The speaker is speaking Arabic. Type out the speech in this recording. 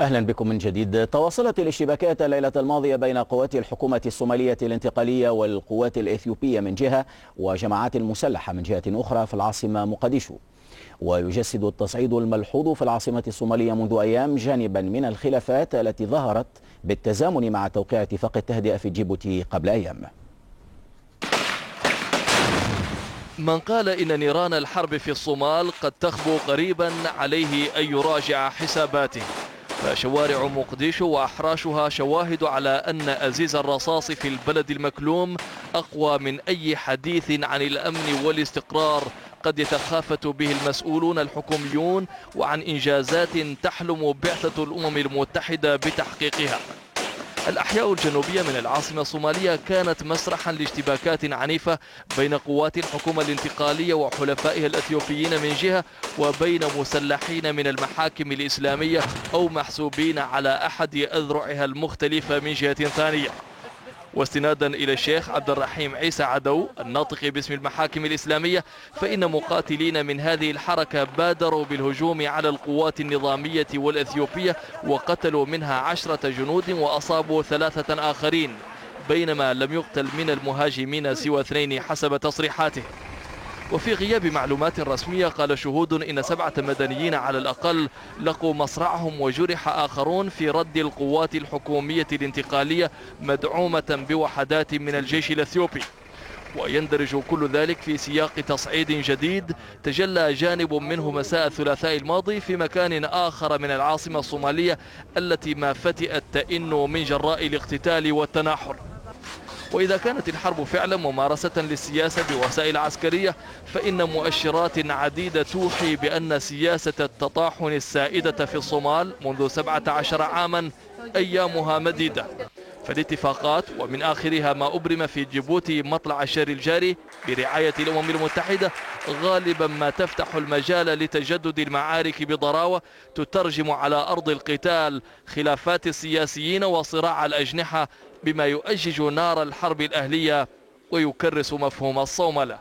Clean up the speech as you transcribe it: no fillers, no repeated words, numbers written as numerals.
أهلا بكم من جديد. تواصلت الاشتباكات الليلة الماضية بين قوات الحكومة الصومالية الانتقالية والقوات الإثيوبية من جهة وجماعات مسلحة من جهة أخرى في العاصمة مقديشو. ويجسد التصعيد الملحوظ في العاصمة الصومالية منذ أيام جانبا من الخلافات التي ظهرت بالتزامن مع توقيع اتفاق التهدئة في جيبوتي قبل أيام. من قال إن نيران الحرب في الصومال قد تخبو قريبا عليه أن يراجع حساباته، فشوارع مقديشو وأحراشها شواهد على أن أزيز الرصاص في البلد المكلوم أقوى من أي حديث عن الأمن والاستقرار قد يتخافت به المسؤولون الحكوميون، وعن إنجازات تحلم بعثة الأمم المتحدة بتحقيقها. الأحياء الجنوبية من العاصمة الصومالية كانت مسرحا لاشتباكات عنيفة بين قوات الحكومة الانتقالية وحلفائها الأثيوبيين من جهة، وبين مسلحين من المحاكم الإسلامية أو محسوبين على أحد أذرعها المختلفة من جهة ثانية. واستنادا إلى الشيخ عبد الرحيم عيسى عدو الناطق باسم المحاكم الإسلامية، فإن مقاتلين من هذه الحركة بادروا بالهجوم على القوات النظامية والأثيوبية وقتلوا منها 10 جنود وأصابوا 3 آخرين، بينما لم يقتل من المهاجمين سوى 2 حسب تصريحاته. وفي غياب معلومات رسمية قال شهود إن 7 مدنيين على الأقل لقوا مصرعهم وجرح آخرون في رد القوات الحكومية الانتقالية مدعومة بوحدات من الجيش الأثيوبي. ويندرج كل ذلك في سياق تصعيد جديد تجلى جانب منه مساء الثلاثاء الماضي في مكان آخر من العاصمة الصومالية التي ما فتئت تئن من جراء الاقتتال والتناحر. وإذا كانت الحرب فعلا ممارسة للسياسة بوسائل عسكرية، فإن مؤشرات عديدة توحي بأن سياسة التطاحن السائدة في الصومال منذ 17 عاما أيامها مديدة. فالاتفاقات ومن آخرها ما أبرم في جيبوتي مطلع الشهر الجاري برعاية الأمم المتحدة غالبا ما تفتح المجال لتجدد المعارك بضراوة تترجم على أرض القتال خلافات السياسيين وصراع الأجنحة، بما يؤجج نار الحرب الأهلية ويكرس مفهوم الصوملة.